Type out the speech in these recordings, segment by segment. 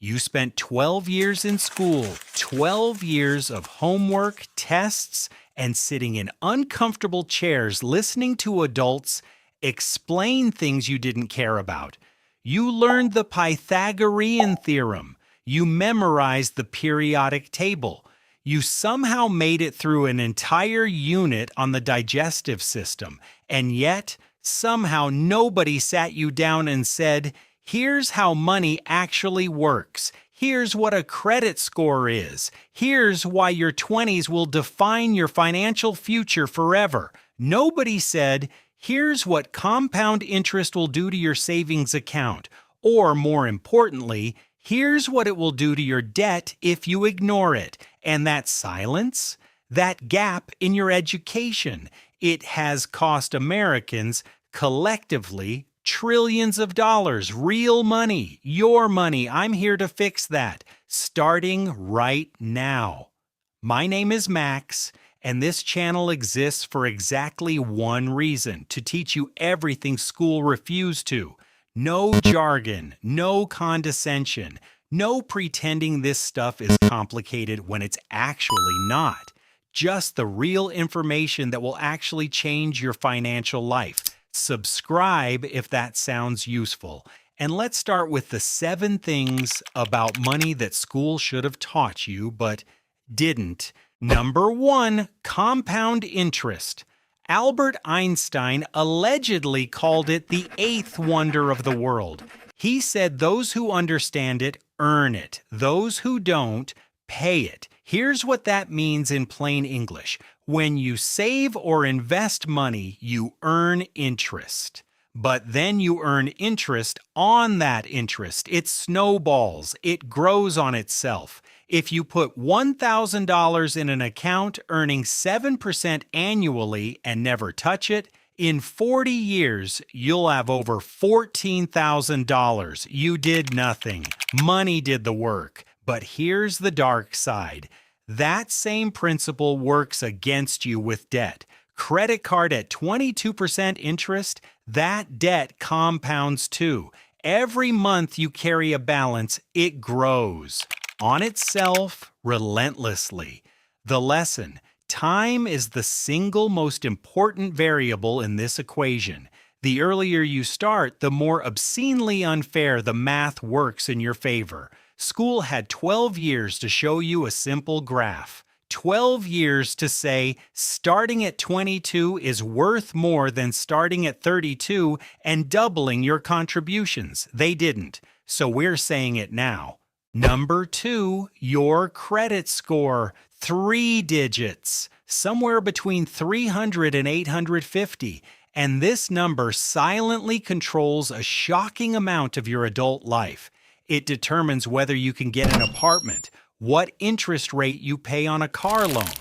You spent 12 years in school, 12 years of homework, tests, and sitting in uncomfortable chairs listening to adults explain things you didn't care about. You learned the Pythagorean theorem. You memorized the periodic table. You somehow made it through an entire unit on the digestive system, and yet somehow nobody sat you down and said, "Here's how money actually works. Here's what a credit score is. Here's why your 20s will define your financial future forever." Nobody said, "Here's what compound interest will do to your savings account." Or, more importantly, "Here's what it will do to your debt if you ignore it." And that silence, that gap in your education, it has cost Americans collectively trillions of dollars, real money, your money. I'm here to fix that, starting right now. My name is Max, and this channel exists for exactly one reason: to teach you everything school refused to. No jargon, no condescension, no pretending this stuff is complicated when it's actually not. Just the real information that will actually change your financial life. Subscribe if that sounds useful. And let's start with the 7 things about money that school should have taught you but didn't. Number 1, compound interest. Albert Einstein allegedly called it the 8th wonder of the world. He said those who understand it earn it. Those who don't pay it. Here's what that means in plain English. When you save or invest money, you earn interest. But then you earn interest on that interest. It snowballs. It grows on itself. If you put $1,000 in an account earning 7% annually and never touch it, in 40 years, you'll have over $14,000. You did nothing. Money did the work. But here's the dark side. That same principle works against you with debt. Credit card at 22% interest, that debt compounds too. Every month you carry a balance, it grows on itself relentlessly. The lesson: time is the single most important variable in this equation. The earlier you start, the more obscenely unfair the math works in your favor. School had 12 years to show you a simple graph. 12 years to say starting at 22 is worth more than starting at 32 and doubling your contributions. They didn't, so we're saying it now. Number 2, your credit score. 3 digits, somewhere between 300 and 850. And this number silently controls a shocking amount of your adult life. It determines whether you can get an apartment, what interest rate you pay on a car loan,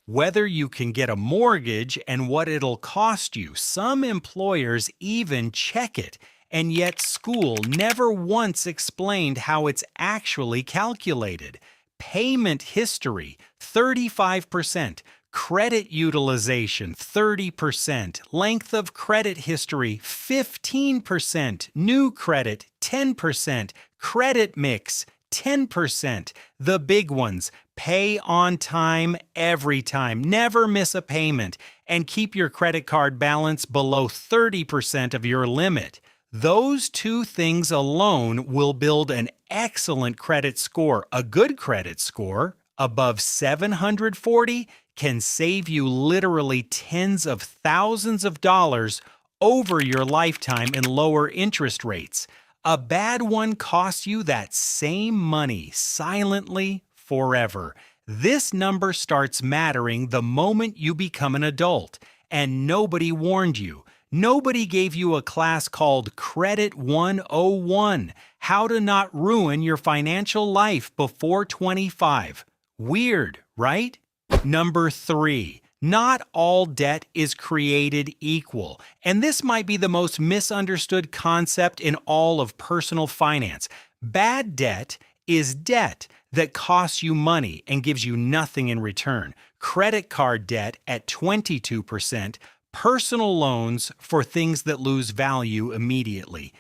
whether you can get a mortgage, and what it'll cost you. Some employers even check it, and yet school never once explained how it's actually calculated. Payment history, 35%. Credit utilization, 30%. Length of credit history, 15%. New credit, 10%. Credit mix, 10%. The big ones: pay on time every time, never miss a payment, and keep your credit card balance below 30% of your limit. Those 2 things alone will build an excellent credit score. A good credit score, above 740, can save you literally tens of thousands of dollars over your lifetime in lower interest rates. A bad one costs you that same money silently forever. This number starts mattering the moment you become an adult, and nobody warned you. Nobody gave you a class called Credit 101, how to not ruin your financial life before 25. Weird, right? Number 3, not all debt is created equal. And this might be the most misunderstood concept in all of personal finance. Bad debt is debt that costs you money and gives you nothing in return. Credit card debt at 22%, personal loans for things that lose value immediately.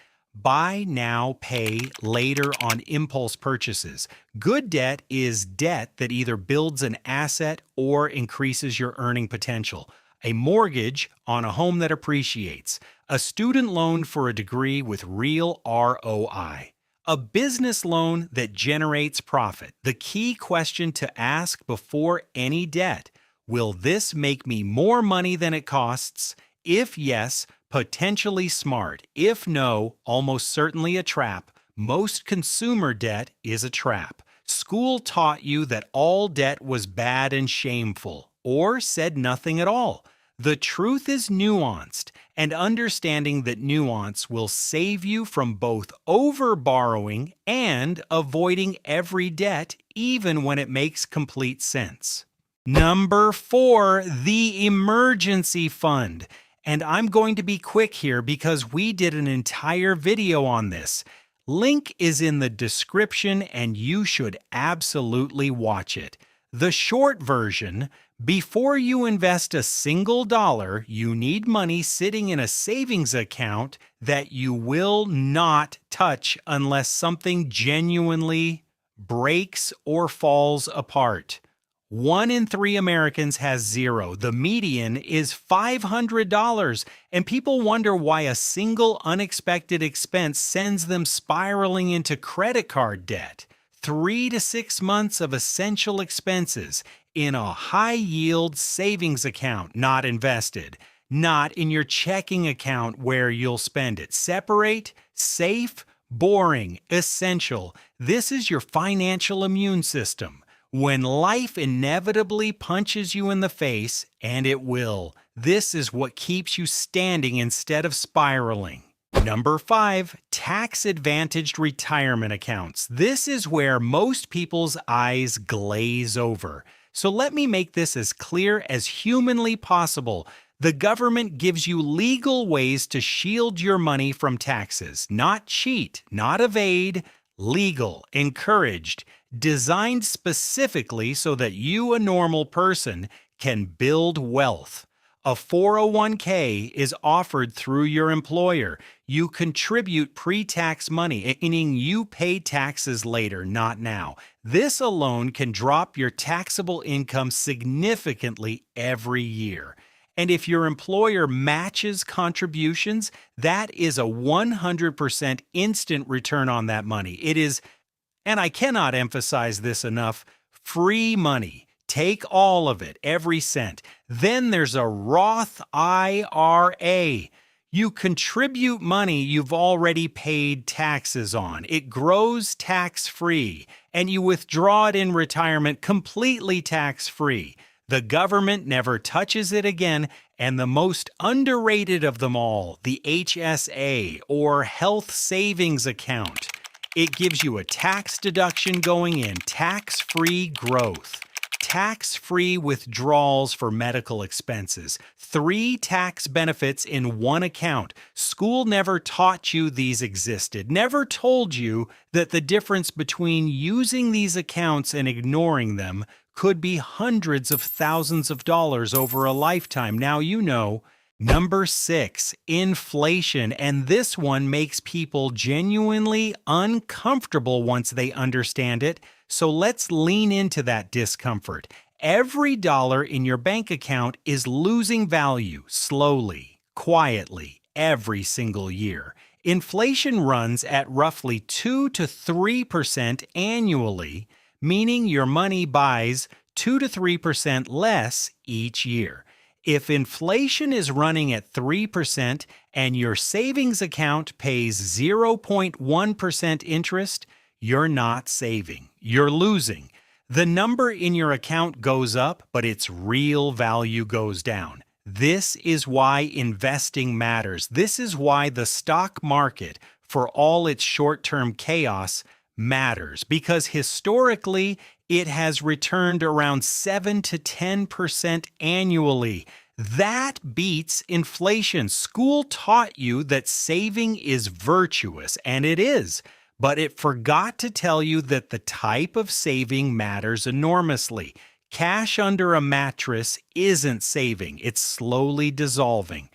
Buy now, pay later on impulse purchases. Good debt is debt that either builds an asset or increases your earning potential. A mortgage on a home that appreciates. A student loan for a degree with real ROI. A business loan that generates profit. The key question to ask before any debt: will this make me more money than it costs? If yes, potentially smart. If no, almost certainly a trap. Most consumer debt is a trap. School taught you that all debt was bad and shameful, or said nothing at all. The truth is nuanced, and understanding that nuance will save you from both over-borrowing and avoiding every debt, even when it makes complete sense. Number 4, the emergency fund. And I'm going to be quick here because we did an entire video on this. Link is in the description and you should absolutely watch it. The short version: before you invest a single dollar, you need money sitting in a savings account that you will not touch unless something genuinely breaks or falls apart. 1 in 3 Americans has zero. The median is $500, and people wonder why a single unexpected expense sends them spiraling into credit card debt. 3 to 6 months of essential expenses in a high-yield savings account, not invested, not in your checking account where you'll spend it. Separate, safe, boring, essential. This is your financial immune system. When life inevitably punches you in the face, and it will, this is what keeps you standing instead of spiraling. Number 5, tax-advantaged retirement accounts. This is where most people's eyes glaze over. So let me make this as clear as humanly possible. The government gives you legal ways to shield your money from taxes. Not cheat, not evade, legal, encouraged, designed specifically so that you, a normal person, can build wealth. A 401k is offered through your employer. You contribute pre-tax money, meaning you pay taxes later, not now. This alone can drop your taxable income significantly every year. And if your employer matches contributions, that is a 100% instant return on that money. It is, and I cannot emphasize this enough, free money. Take all of it, every cent. Then there's a Roth IRA. You contribute money you've already paid taxes on. It grows tax-free, and you withdraw it in retirement completely tax-free. The government never touches it again, and the most underrated of them all, the HSA, or Health Savings Account. It gives you a tax deduction going in, tax-free growth, tax-free withdrawals for medical expenses, 3 tax benefits in one account. School never taught you these existed, never told you that the difference between using these accounts and ignoring them could be hundreds of thousands of dollars over a lifetime. Now you know. Number 6, inflation. And this one makes people genuinely uncomfortable once they understand it. So let's lean into that discomfort. Every dollar in your bank account is losing value slowly, quietly, every single year. Inflation runs at roughly 2 to 3% annually, meaning your money buys 2 to 3% less each year. If inflation is running at 3% and your savings account pays 0.1% interest, you're not saving. You're losing. The number in your account goes up, but its real value goes down. This is why investing matters. This is why the stock market, for all its short-term chaos, matters, because historically it has returned around 7 to 10% annually. That beats inflation. School taught you that saving is virtuous, and it is, but it forgot to tell you that the type of saving matters enormously. Cash under a mattress isn't saving, it's slowly dissolving.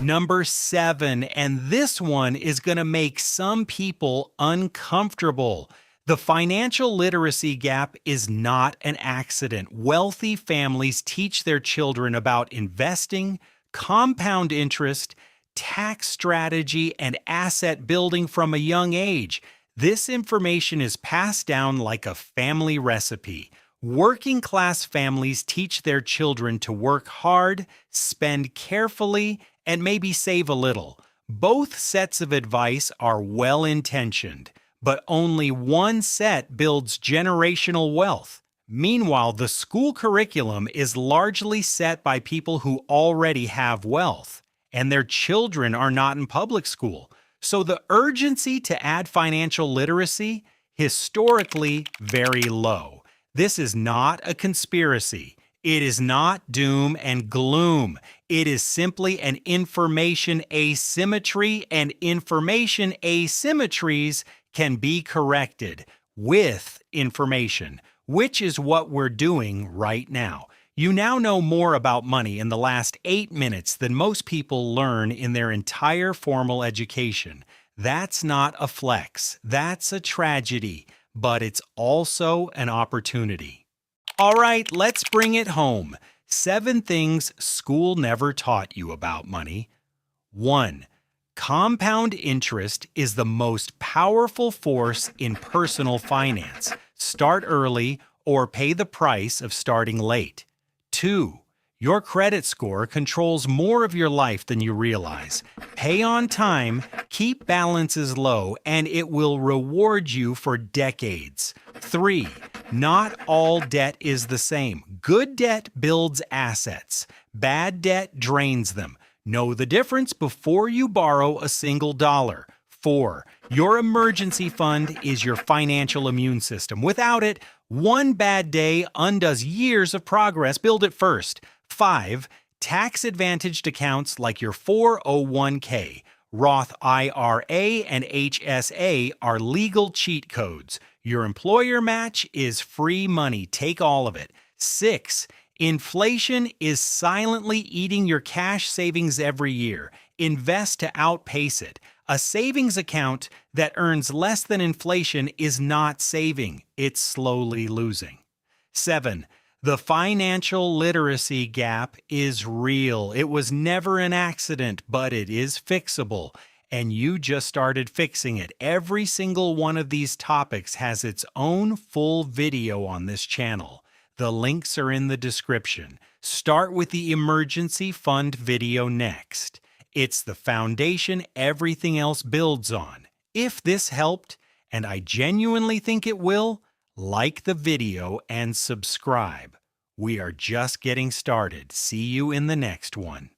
Number 7, and this one is going to make some people uncomfortable. The financial literacy gap is not an accident. Wealthy families teach their children about investing, compound interest, tax strategy, and asset building from a young age. This information is passed down like a family recipe. Working class families teach their children to work hard, spend carefully, and maybe save a little. Both sets of advice are well intentioned, but only one set builds generational wealth. Meanwhile, the school curriculum is largely set by people who already have wealth, and their children are not in public school. So the urgency to add financial literacy, historically very low. This is not a conspiracy. It is not doom and gloom. It is simply an information asymmetry, and information asymmetries can be corrected with information, which is what we're doing right now. You now know more about money in the last 8 minutes than most people learn in their entire formal education. That's not a flex. That's a tragedy, but it's also an opportunity. All right, let's bring it home. 7 things school never taught you about money. 1. Compound interest is the most powerful force in personal finance. Start early or pay the price of starting late. 2. Your credit score controls more of your life than you realize. Pay on time, keep balances low, and it will reward you for decades. 3. Not all debt is the same. Good debt builds assets. Bad debt drains them. Know the difference before you borrow a single dollar. 4. Your emergency fund is your financial immune system. Without it, one bad day undoes years of progress. Build it first. 5. Tax-advantaged accounts like your 401k, Roth IRA, and HSA are legal cheat codes. Your employer match is free money. Take all of it. 6. Inflation is silently eating your cash savings every year. Invest to outpace it. A savings account that earns less than inflation is not saving. It's slowly losing. 7. The financial literacy gap is real. It was never an accident, but it is fixable. And you just started fixing it. Every single one of these topics has its own full video on this channel. The links are in the description. Start with the emergency fund video next. It's the foundation everything else builds on. If this helped, and I genuinely think it will, like the video and subscribe. We are just getting started. See you in the next one.